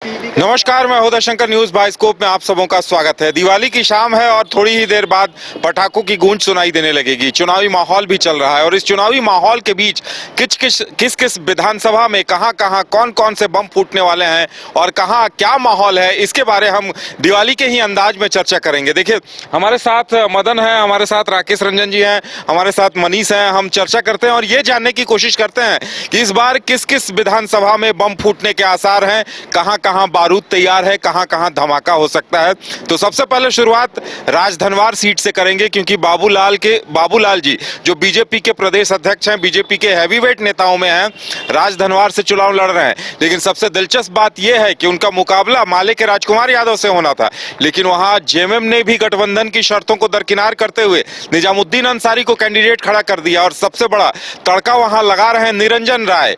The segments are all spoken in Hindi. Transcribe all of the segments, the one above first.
नमस्कार, मैं हुदा शंकर। न्यूज बाइस्कोप में आप सबों का स्वागत है। दिवाली की शाम है और थोड़ी ही देर बाद पटाखों की गूंज सुनाई देने लगेगी। चुनावी माहौल भी चल रहा है और इस चुनावी माहौल के बीच किस किस विधानसभा में कहां कौन कौन से बम फूटने वाले हैं और कहां क्या माहौल है, इसके बारे हम दिवाली के ही अंदाज में चर्चा करेंगे। देखिए, हमारे साथ मदन है, हमारे साथ राकेश रंजन जी हैं, हमारे साथ मनीष हैं। हम चर्चा करते हैं और ये जानने की कोशिश करते हैं कि इस बार किस किस विधानसभा में बम फूटने के आसार हैं, कहां कहां बारूद तैयार है, कहां कहां धमाका हो सकता है। तो सबसे पहले शुरुआत राजधनवार सीट से करेंगे, क्योंकि बाबूलाल जी जो बीजेपी के प्रदेश अध्यक्ष हैं, बीजेपी के हैवीवेट नेताओं में हैं, राजधनवार से चुनाव लड़ रहे हैं। लेकिन सबसे दिलचस्प बात यह है कि उनका मुकाबला माले के राजकुमार यादव से होना था, लेकिन वहां जेएमएम ने भी गठबंधन की शर्तों को दरकिनार करते हुए निजामुद्दीन अंसारी को कैंडिडेट खड़ा कर दिया और सबसे बड़ा तड़का वहां लगा रहे हैं निरंजन राय।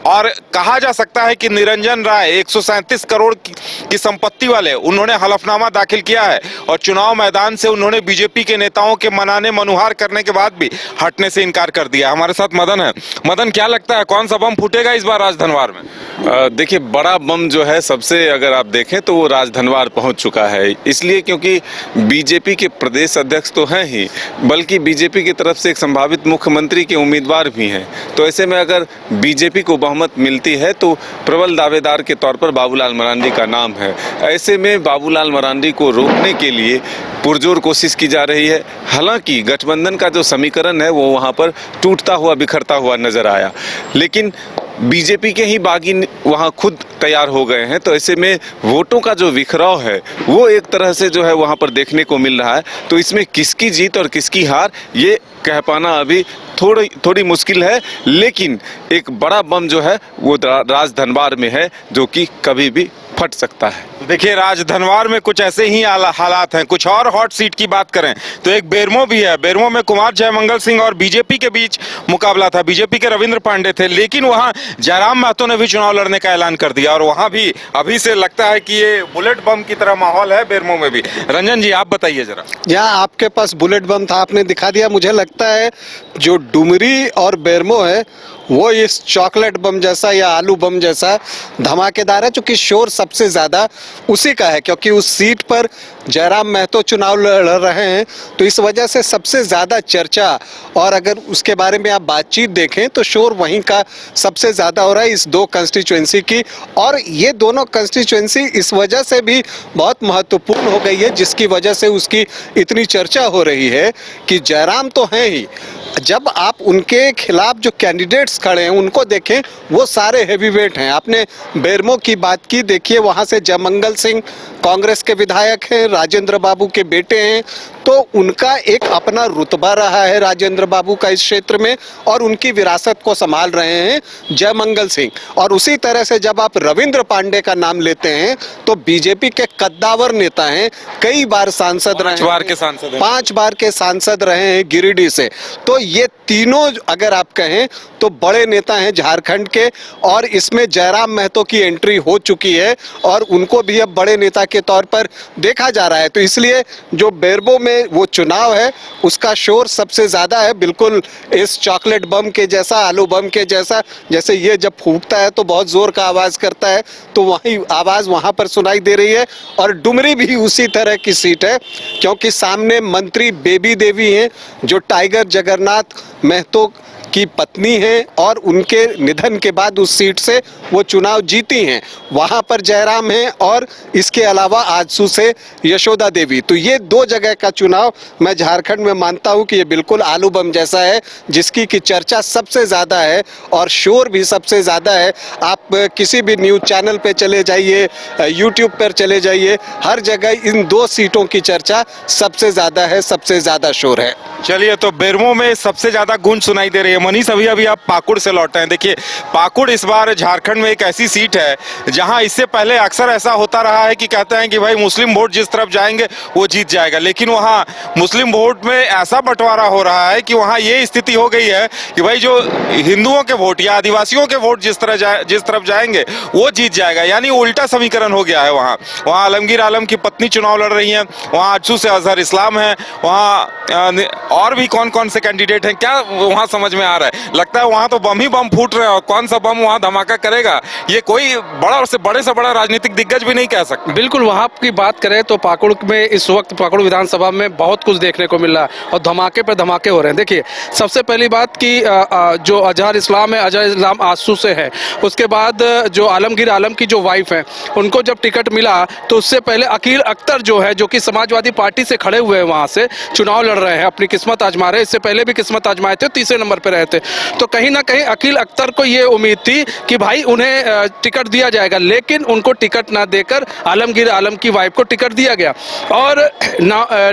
और कहा जा सकता है कि निरंजन राय 137 करोड़ की संपत्ति वाले, उन्होंने हलफनामा दाखिल किया है और चुनाव मैदान से उन्होंने बीजेपी के नेताओं के मनाने मनुहार करने के बाद भी हटने से इनकार कर दिया। हमारे साथ मदन है। मदन, क्या लगता है कौन सा बम फूटेगा इस बार राजधनवार में? देखिए, बड़ा बम जो है सबसे अगर आप देखें तो वो राजधनवार पहुंच चुका है। इसलिए क्योंकि बीजेपी के प्रदेश अध्यक्ष तो हैं ही, बल्कि बीजेपी की तरफ से एक संभावित मुख्यमंत्री के उम्मीदवार भी हैं। तो ऐसे में अगर बीजेपी को बहुमत मिलती है तो प्रबल दावेदार के तौर पर बाबूलाल मरांडी का नाम है। ऐसे में बाबूलाल मरांडी को रोकने के लिए पुरजोर कोशिश की जा रही है। हालांकि गठबंधन का जो समीकरण है वो वहाँ पर टूटता हुआ बिखरता हुआ नजर आया, लेकिन बीजेपी के ही बागी वहाँ खुद तैयार हो गए हैं। तो ऐसे में वोटों का जो बिखराव है वो एक तरह से जो है वहाँ पर देखने को मिल रहा है। तो इसमें किसकी जीत और किसकी हार ये कह पाना अभी थोड़ी मुश्किल है, लेकिन एक बड़ा बम जो है वो राजधनवार में है, जो कि कभी भी फट सकता है। देखिए, राजधनवार में कुछ ऐसे ही हालात हैं। कुछ और हॉट सीट की बात करें तो एक बेरमो भी है। बेरमो में कुमार जयमंगल सिंह और बीजेपी के बीच मुकाबला था। बीजेपी के रविंद्र पांडे थे, लेकिन वहां जयराम महतो ने भी चुनाव लड़ने का ऐलान कर दिया और वहां भी अभी से लगता है कि ये बुलेट बम की तरह माहौल है बेरमो में भी। रंजन जी, आप बताइए जरा। यहाँ आपके पास बुलेट बम था, आपने दिखा दिया। मुझे लगता है जो डुमरी और बेरमो है वो इस चॉकलेट बम जैसा या आलू बम जैसा धमाकेदार है, चूंकि शोर सबसे ज्यादा उसी का है, क्योंकि उस सीट पर जयराम महतो चुनाव लड़ रहे हैं। तो इस वजह से सबसे ज्यादा चर्चा, और अगर उसके बारे में आप बातचीत देखें तो शोर वहीं का सबसे ज्यादा हो रहा है, इस दो कंस्टिट्यूएंसी की। और ये दोनों कंस्टिट्यूएंसी इस वजह से भी बहुत महत्वपूर्ण हो गई है, जिसकी वजह से उसकी इतनी चर्चा हो रही है कि जयराम तो हैं ही, जब आप उनके खिलाफ जो कैंडिडेट्स खड़े हैं उनको देखें, वो सारे हेवीवेट हैं। आपने बेरमो की बात की, देखिए वहां से जयमंगल सिंह कांग्रेस के विधायक हैं, राजेंद्र बाबू के बेटे हैं, तो उनका एक अपना रुतबा रहा है राजेंद्र बाबू का इस क्षेत्र में, और उनकी विरासत को संभाल रहे हैं जयमंगल सिंह। और उसी तरह से जब आप रविंद्र पांडे का नाम लेते हैं तो बीजेपी के कद्दावर नेता हैं, कई बार सांसद रहे, 5 बार के सांसद रहे हैं गिरिडीह से। तो ये तीनों अगर आप कहें तो बड़े नेता हैं झारखंड के, और इसमें जयराम महतो की एंट्री हो चुकी है और उनको भी अब बड़े नेता के तौर पर देखा जा रहा है। तो इसलिए जो बेरमो में वो चुनाव है उसका शोर सबसे ज्यादा है, बिल्कुल इस चॉकलेट बम के जैसा, आलू बम के जैसा। जैसे ये जब फूटता है तो बहुत जोर का आवाज करता है, तो वही आवाज वहां पर सुनाई दे रही है। और डुमरी भी उसी तरह की सीट है, क्योंकि सामने मंत्री बेबी देवी हैं जो टाइगर जगन्नाथ महतो की पत्नी हैं, और उनके निधन के बाद उस सीट से वो चुनाव जीती हैं। वहां पर जयराम हैं और इसके अलावा आजसू से यशोदा देवी। तो ये दो जगह का चुनाव मैं झारखंड में मानता हूं कि ये बिल्कुल आलू बम जैसा है, जिसकी की चर्चा सबसे ज्यादा है और शोर भी सबसे ज्यादा है। आप किसी भी न्यूज चैनल पे चले जाइए, यूट्यूब पर चले जाइए, हर जगह इन दो सीटों की चर्चा सबसे ज्यादा है, सबसे ज्यादा शोर है। चलिए, तो बेरमो में सबसे ज्यादा गूंज सुनाई दे रही है। मनीष, अभी आप पाकुड़ से लौटे हैं। देखिए, पाकुड़ इस बार झारखंड में एक ऐसी सीट है जहां इससे पहले अक्सर ऐसा होता रहा है कि कहते हैं कि भाई मुस्लिम वोट जिस तरफ जाएंगे वो जीत जाएगा, लेकिन वहां मुस्लिम वोट में ऐसा बंटवारा हो रहा है कि वहां ये स्थिति हो गई है कि भाई जो हिंदुओं के वोट या आदिवासियों के वोट जिस तरफ जाएंगे वो जीत जाएगा। यानी उल्टा समीकरण हो गया है। वहां आलमगीर आलम की पत्नी चुनाव लड़ रही है, वहां आजसू से अजहर इस्लाम है, वहां और भी कौन कौन से कैंडिडेट हैं, क्या वहां समझ में आ रहा है। लगता है वहां तो बम ही बम फूट रहे हैं और कौन सा बम वहां धमाका करेगा ये कोई बड़े से बड़ा राजनीतिक दिग्गज भी नहीं कह सकता। बिल्कुल, वहाँ की बात करें तो पाकुड़ में इस वक्त पाकुड़ विधानसभा में बहुत कुछ देखने को मिल रहा है और धमाके पर धमाके हो रहे हैं। देखिए, सबसे पहली बात कि जो अजहर इस्लाम है, अजहर इस्लाम आसू से है। उसके बाद जो आलमगीर आलम की जो वाइफ है, उनको जब टिकट मिला तो उससे पहले अकील अख्तर जो है, जो कि समाजवादी पार्टी से खड़े हुए हैं, वहाँ से चुनाव लड़ रहे हैं, अपनी किस्मत आजमा रहे हैं। इससे पहले भी किस्मत आजमाए थे, तीसरे नंबर पर रहे थे। तो कहीं ना कहीं अकील अख्तर को ये उम्मीद थी कि भाई उन्हें टिकट दिया जाएगा, लेकिन उनको टिकट ना देकर आलमगीर आलम की वाइफ को टिकट दिया गया। और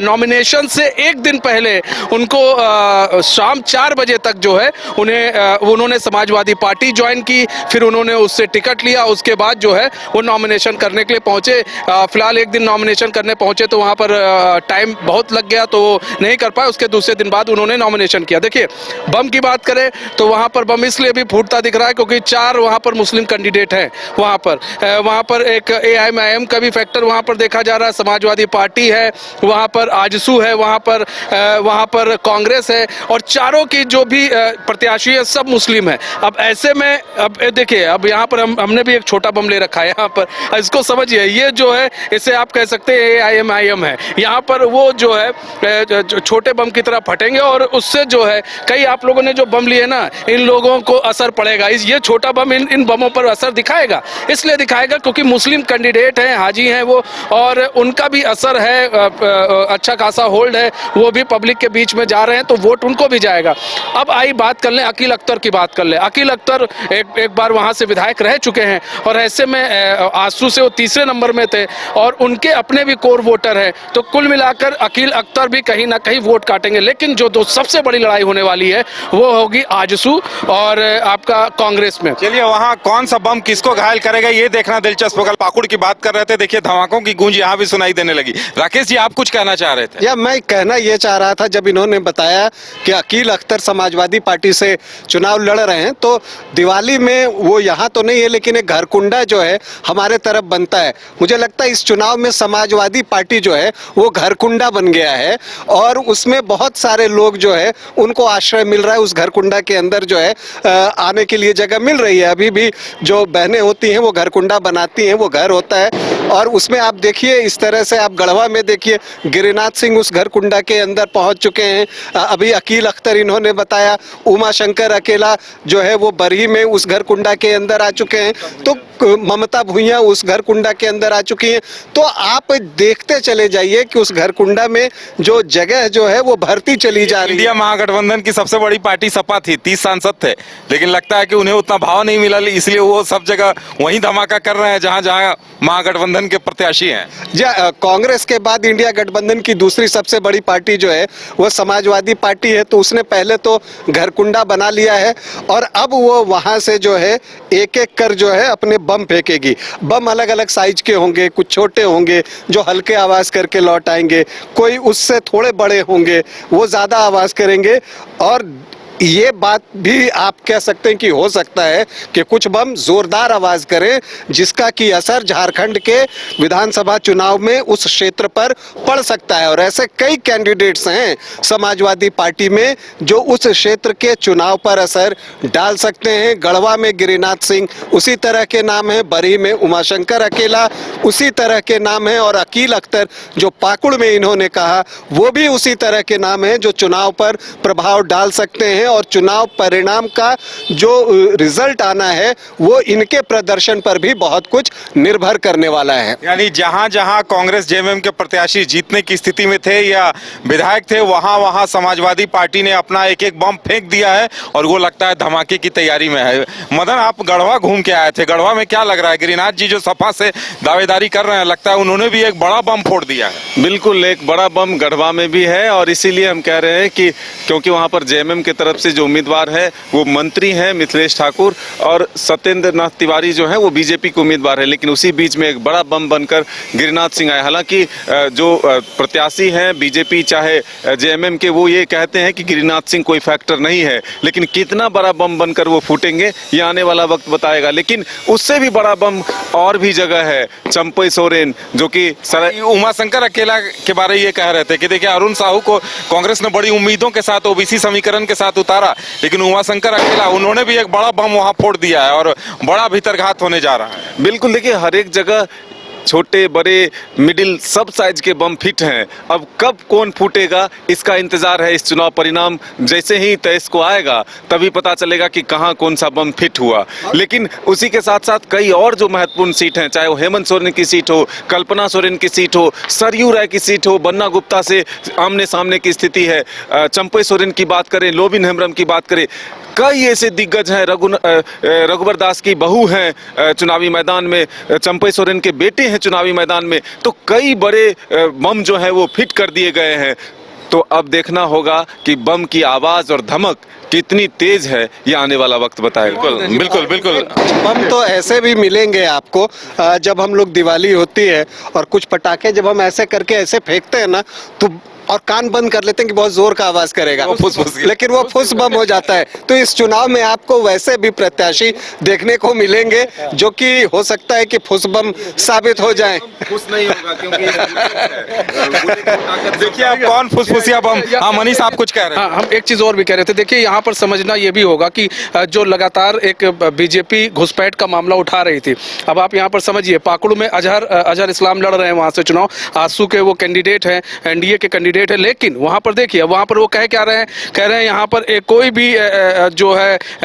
नॉमिनेशन से एक दिन पहले उनको शाम 4 बजे तक जो है उन्होंने समाजवादी पार्टी ज्वाइन की, फिर उन्होंने उससे टिकट लिया। उसके बाद जो है वो नॉमिनेशन करने के लिए पहुंचे। फिलहाल एक दिन नॉमिनेशन करने पहुंचे तो वहां पर टाइम बहुत लग गया, तो वो नहीं कर पाए। उसके दूसरे दिन बाद उन्होंने नॉमिनेशन किया। देखिए, बम की बात करें तो वहां पर बम इसलिए भी फूटता दिख रहा है क्योंकि 4 वहां पर मुस्लिम कैंडिडेट हैं। वहां पर एक AIMIM का भी फैक्टर वहां पर देखा जा रहा है, समाजवादी पार्टी है, वहां पर आजसू है, वहां पर कांग्रेस है, और चारों की जो भी प्रत्याशी है सब मुस्लिम है। अब ऐसे में अब देखिए, अब यहाँ पर हमने भी एक छोटा बम ले रखा है यहाँ पर, इसको समझिए। ये जो है इसे आप कह सकते हैं AIMIM है। यहाँ पर वो जो है छोटे बम की तरह फटेंगे और उससे जो है कई आप लोगों ने जो बम लिए ना, इन लोगों को असर पड़ेगा। ये छोटा बम इन बमों पर असर दिखाएगा, इसलिए दिखाएगा क्योंकि मुस्लिम कैंडिडेट हैं, हाजी हैं वो, और उनका भी असर है, अच्छा खासा होल्ड है, वो भी पब्लिक के बीच में जा रहे हैं, तो वोट उनको भी जाएगा। अब आई बात कर लें अकील अख्तर की, बात कर लें। अकील अख्तर एक बार वहां से विधायक रह चुके हैं और ऐसे में आसू से वो तीसरे नंबर में थे और उनके अपने भी कोर वोटर हैं, तो कुल मिलाकर अकील अख्तर भी कहीं ना कहीं वोट काटेंगे। लेकिन जो सबसे बड़ी लड़ाई होने वाली है वो होगी आजसू और आपका कांग्रेस में। चलिए, वहां कौन सा बम किसको घायल करेगा ये देखना दिलचस्प होगा। पाकुड़ की बात कर रहे थे, देखिए धमाकों की गूंज यहाँ भी सुनाई देने लगी। राकेश जी, आप कुछ कहना चाह रहे थे? या मैं कहना ये चाह रहा था, जब इन्होंने बताया कि अकील अख्तर समाजवादी पार्टी से चुनाव लड़ रहे हैं, तो दिवाली में वो यहाँ तो नहीं है, लेकिन एक घरकुंडा जो है हमारे तरफ बनता है। मुझे लगता है इस चुनाव में समाजवादी पार्टी जो है वो घरकुंडा बन गया है और उसमें बहुत सारे लोग जो है उनको आश्रय मिल रहा है। उस घरकुंडा के अंदर जो है आने के लिए जगह मिल रही है। अभी भी जो बहनें होती हैं वो घरकुंडा बनाती हैं, वो घर होता है। और उसमें आप देखिए, इस तरह से आप गढ़वा में देखिए, गिरिनाथ सिंह उस घरकुंडा के अंदर पहुंच चुके हैं। अभी अकील अख्तर इन्होंने बताया, उमा शंकर अकेला जो है वो बरही में उस घरकुंडा के अंदर आ चुके हैं, तो ममता भुइयां उस घरकुंडा के अंदर आ चुकी हैं। तो आप देखते चले जाइए कि उस घरकुंडा में जो जगह जो है वो भरती चली जा रही है। इंडिया महागठबंधन की सबसे बड़ी पार्टी सपा थी, 30 सांसद थे, लेकिन लगता है कि उन्हें उतना भाव नहीं मिला, इसलिए वो सब जगह वहीं धमाका कर रहे हैं जहां जहां महागठबंधन के प्रत्याशी हैं। कांग्रेस के बाद इंडिया गठबंधन की दूसरी सबसे बड़ी पार्टी जो है वो समाजवादी पार्टी है, तो उसने पहले तो घरकुंडा बना लिया है और अब वो वहां से जो है एक एक कर जो है अपने बम फेंकेगी। बम अलग अलग साइज के होंगे, कुछ छोटे होंगे जो हल्के आवाज करके लौट आएंगे, कोई उससे थोड़े बड़े होंगे वो ज्यादा आवाज करेंगे। और ये बात भी आप कह सकते हैं कि हो सकता है कि कुछ बम जोरदार आवाज करें, जिसका की असर झारखंड के विधानसभा चुनाव में उस क्षेत्र पर पड़ सकता है। और ऐसे कई कैंडिडेट्स हैं समाजवादी पार्टी में जो उस क्षेत्र के चुनाव पर असर डाल सकते हैं। गढ़वा में गिरिनाथ सिंह उसी तरह के नाम है, बरही में उमाशंकर अकेला उसी तरह के नाम है, और अकील अख्तर जो पाकुड़ में इन्होंने कहा वो भी उसी तरह के नाम है जो चुनाव पर प्रभाव डाल सकते हैं। और चुनाव परिणाम का जो रिजल्ट आना है वो इनके प्रदर्शन पर भी बहुत कुछ निर्भर करने वाला है। यानी जहां जहां कांग्रेस जेएमएम के प्रत्याशी जीतने की स्थिति में थे या विधायक थे, वहां वहां समाजवादी पार्टी ने अपना एक एक बम फेंक दिया है और वो लगता है धमाके की तैयारी में है। मदन, आप गढ़वा घूम के आए थे, गढ़वा में क्या लग रहा है? गिरिनाथ जी जो सपा से दावेदारी कर रहे हैं, लगता है उन्होंने भी एक बड़ा बम फोड़ दिया है। बिल्कुल, एक बड़ा बम गढ़वा में भी है और इसीलिए हम कह रहे हैं कि क्योंकि वहां पर जेएमएम की तरफ से जो उम्मीदवार है वो मंत्री हैं मिथिलेश ठाकुर, और सत्येंद्र नाथ तिवारी जो है वो बीजेपी के उम्मीदवार है। लेकिन उसी बीच में एक बड़ा बम बनकर गिरिनाथ सिंह आए। हालांकि जो प्रत्याशी हैं बीजेपी चाहे जेएमएम के, वो ये कहते हैं कि गिरिनाथ सिंह कोई फैक्टर नहीं है, लेकिन कितना बड़ा बम बनकर वो फूटेंगे ये आने वाला वक्त बताएगा। लेकिन उससे भी बड़ा बम और भी जगह है, चंपई सोरेन जो कि उमाशंकर अकेला के बारे ये कह रहे थे कि देखिए, अरुण साहू को कांग्रेस ने बड़ी उम्मीदों के साथ ओबीसी समीकरण के साथ उतारा, लेकिन उमाशंकर अकेला, उन्होंने भी एक बड़ा बम वहां फोड़ दिया है और बड़ा भीतरघात होने जा रहा है। बिल्कुल, देखिए हर एक जगह छोटे बड़े मिडिल सब साइज के बम फिट हैं। अब कब कौन फूटेगा इसका इंतजार है। इस चुनाव परिणाम जैसे ही 23 को आएगा तभी पता चलेगा कि कहां कौन सा बम फिट हुआ। लेकिन उसी के साथ साथ कई और जो महत्वपूर्ण सीट हैं, चाहे वो हेमंत सोरेन की सीट हो, कल्पना सोरेन की सीट हो, सरयू राय की सीट हो, बन्ना गुप्ता से आमने सामने की स्थिति है, चंपई सोरेन की बात करें, लोबिन हेम्ब्रम की बात करें, कई ऐसे दिग्गज हैं, रघुवर दास की बहू हैं चुनावी मैदान में, चंपई सोरेन के बेटे हैं चुनावी मैदान में, तो कई बड़े बम जो है वो फिट कर दिए गए हैं। तो अब देखना होगा कि बम की आवाज और धमक कितनी तेज है, ये आने वाला वक्त बताएगा। बिल्कुल बिल्कुल बिल्कुल। बम तो ऐसे भी मिलेंगे आपको जब हम लोग दिवाली होती है और कुछ पटाखे जब हम ऐसे करके ऐसे फेंकते हैं ना, तो और कान बंद कर लेते हैं कि बहुत जोर का आवाज करेगा, वो फुस-फुस की। लेकिन वो फुस बम हो जाता है। तो इस चुनाव में आपको वैसे भी प्रत्याशी देखने को मिलेंगे जो कि हो सकता है कि फुस बम साबित हो जाए। खुश नहीं होगा क्योंकि देखिए आप कौन फुसफुसिया बम। हाँ मनीष, आप कुछ कह रहे हैं। हाँ, हम एक चीज और भी कह रहे थे। देखिए यहाँ पर समझना ये भी होगा कि जो लगातार एक बीजेपी घुसपैठ का मामला उठा रही थी, अब आप यहाँ पर समझिए पाकुड़ में अजहर इस्लाम लड़ रहे हैं वहां से चुनाव, आजसू के वो कैंडिडेट हैं, एनडीए के कैंडिडेट है, लेकिन वहां पर देखिए वहां पर वो कह क्या रहे हैं, कह रहे हैं यहाँ पर कोई भी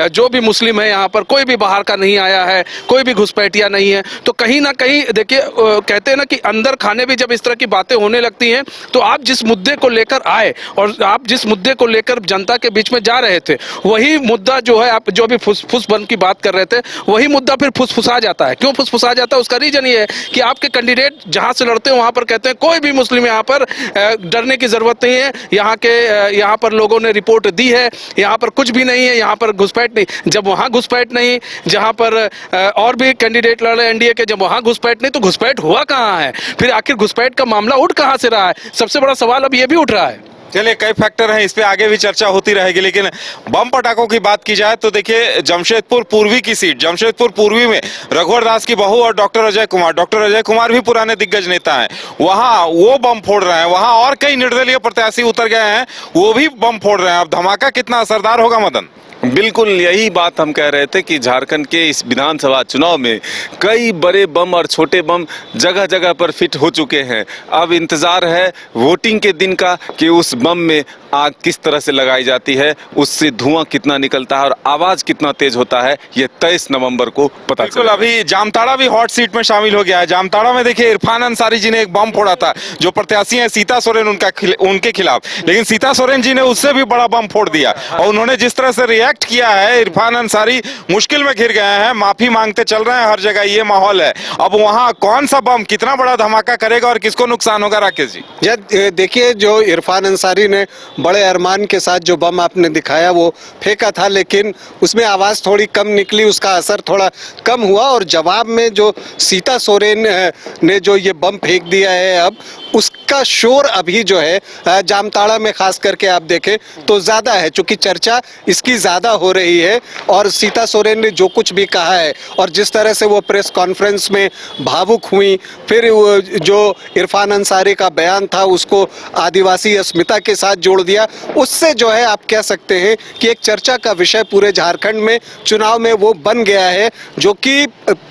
जो भी मुस्लिम है यहाँ पर कोई भी बाहर का नहीं आया है, कोई भी घुसपैठिया नहीं है। तो कहीं ना कहीं देखिए कहते हैं ना कि अंदर खाने भी जब इस तरह की बातें होने लगती हैं, तो आप जिस मुद्दे को लेकर आए और आप जिस मुद्दे को लेकर जनता के बीच में जा रहे थे, वही मुद्दा जो है, आप जो भी फुसफुस बम की बात कर रहे थे, वही मुद्दा फिर फुसफुसा जाता है। क्यों फुसफुसा जाता है? उसका रीजन ये है कि आपके कैंडिडेट जहां से लड़ते हैं वहां पर कहते हैं कोई भी मुस्लिम यहाँ पर डरने की जरूरत नहीं है, यहाँ पर लोगों ने रिपोर्ट दी है, यहाँ पर कुछ भी नहीं है, यहाँ पर घुसपैठ नहीं। जब वहां घुसपैठ नहीं, जहां पर और भी कैंडिडेट लड़ रहे हैं एनडीए के, जब वहां घुसपैठ नहीं, तो घुसपैठ हुआ कहां है? फिर आखिर घुसपैठ का मामला उठ कहां से रहा है? सबसे बड़ा सवाल अब ये भी उठ रहा है। चलिए, कई फैक्टर हैं, इस पे आगे भी चर्चा होती रहेगी, लेकिन बम पटाखों की बात की जाए तो देखिए जमशेदपुर पूर्वी की सीट, जमशेदपुर पूर्वी में रघुवर दास की बहू और डॉक्टर अजय कुमार भी पुराने दिग्गज नेता हैं, वहां वो बम फोड़ रहे हैं, वहां और कई निर्दलीय प्रत्याशी उतर गए हैं, वो भी बम फोड़ रहे हैं। अब धमाका कितना असरदार होगा मदन? बिल्कुल यही बात हम कह रहे थे कि झारखंड के इस विधानसभा चुनाव में कई बड़े बम और छोटे बम जगह जगह पर फिट हो चुके हैं। अब इंतजार है वोटिंग के दिन का कि उस बम में आग किस तरह से लगाई जाती है, उससे धुआं कितना निकलता है और आवाज कितना तेज होता है, ये 23 नवंबर को पता चलेगा। अभी जामताड़ा भी हॉट सीट में शामिल हो गया है। जामताड़ा में देखिए इरफान अंसारी जी ने एक बम फोड़ा था, जो प्रत्याशी हैं सीता सोरेन उनके खिलाफ, लेकिन सीता सोरेन जी ने उससे भी बड़ा बम फोड़ दिया और उन्होंने जिस तरह से रिएक्ट किया है, इरफान अंसारी मुश्किल में घिर गए हैं, माफी मांगते चल रहे हैं, हर जगह ये माहौल है। अब वहां कौन सा बम कितना बड़ा धमाका करेगा और किसको नुकसान होगा, राकेश जी? देखिए, जो इरफान अंसारी ने बड़े अरमान के साथ जो बम आपने दिखाया वो फेंका था, लेकिन उसमें आवाज थोड़ी कम निकली, उसका असर थोड़ा कम हुआ, और जवाब में जो सीता सोरेन ने जो ये बम फेंक दिया है, अब उसका शोर अभी जो है जामताड़ा में खास करके आप देखें तो ज्यादा है, चूंकि चर्चा इसकी ज्यादा हो रही है। और सीता सोरेन ने जो कुछ भी कहा है और जिस तरह से वो प्रेस कॉन्फ्रेंस में भावुक हुई, फिर जो इरफान अंसारी का बयान था उसको आदिवासी अस्मिता के साथ जोड़ दिया, उससे जो है आप कह सकते हैं कि एक चर्चा का विषय पूरे झारखंड में चुनाव में वो बन गया है, जो कि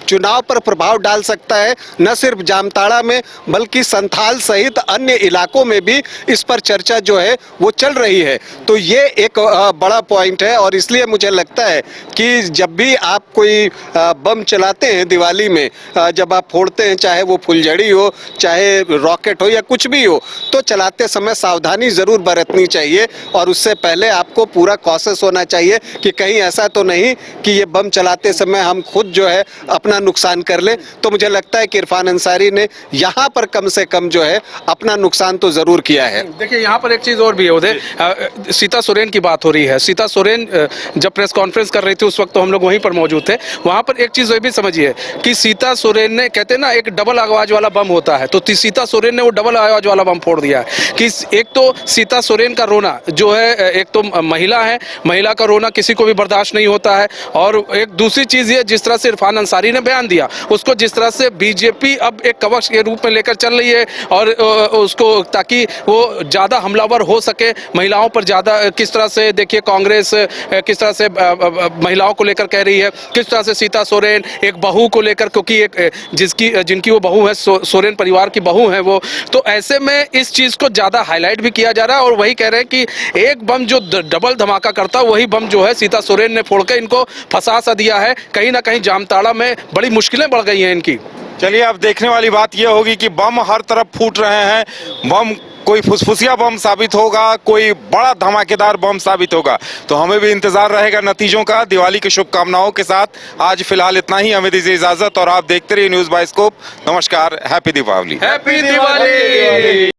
चुनाव पर प्रभाव डाल सकता है, न सिर्फ जामताड़ा में बल्कि संथाल सहित अन्य इलाकों में भी इस पर चर्चा जो है वो चल रही है। तो ये एक बड़ा पॉइंट है, और इसलिए मुझे लगता है कि जब भी आप कोई बम चलाते हैं दिवाली में, जब आप फोड़ते हैं, चाहे वो फुलझड़ी हो, चाहे रॉकेट हो या कुछ भी हो, तो चलाते समय सावधानी जरूर बरतनी चाहिए, और उससे पहले आपको पूरा कॉशियस होना चाहिए कि कहीं ऐसा तो नहीं कि ये बम चलाते समय हम खुद जो है अपना नुकसान कर लें। तो मुझे लगता है कि इरफान अंसारी ने यहाँ पर कम से कम जो है अपना नुकसान तो जरूर किया है। देखिए यहाँ पर एक चीज और भी है उदय, सीता सोरेन की बात हो रही है। सीता सोरेन जब प्रेस कॉन्फ्रेंस कर रही थी उस वक्त तो हम लोग वहीं पर मौजूद थे। वहां पर एक चीज ये भी समझिए कि सीता सोरेन ने, कहते हैं ना एक डबल आवाज वाला बम होता है, तो सीता सोरेन ने वो डबल आवाज वाला बम फोड़ दिया है कि एक तो सीता सोरेन का रोना जो है, एक तो महिला है, महिला का रोना किसी को भी बर्दाश्त नहीं होता है, और एक दूसरी चीज ये जिस तरह से इरफान अंसारी ने बयान दिया, उसको जिस तरह से बीजेपी अब एक कवच के रूप में लेकर चल रही है और उसको ताकि वो ज़्यादा हमलावर हो सके, महिलाओं पर ज़्यादा किस तरह से देखिए कांग्रेस किस तरह से महिलाओं को लेकर कह रही है, किस तरह से सीता सोरेन एक बहू को लेकर, क्योंकि एक जिनकी वो बहू है, सोरेन परिवार की बहू है वो, तो ऐसे में इस चीज़ को ज़्यादा हाईलाइट भी किया जा रहा है और वही कह रहे हैं कि एक बम जो डबल धमाका करता वही बम जो है सीता सोरेन ने फोड़ के इनको फंसा सा दिया है। कहीं ना कहीं जामताड़ा में बड़ी मुश्किलें बढ़ गई हैं इनकी। चलिए अब देखने वाली बात यह होगी कि बम हर तरफ फूट रहे हैं, बम कोई फुसफुसिया बम साबित होगा, कोई बड़ा धमाकेदार बम साबित होगा, तो हमें भी इंतजार रहेगा नतीजों का। दिवाली की शुभकामनाओं के साथ आज फिलहाल इतना ही, हमें दीजिए इजाजत और आप देखते रहिए न्यूज़ बाइस्कोप। नमस्कार, हैप्पी दीपावली। हैप्पी दिवाली।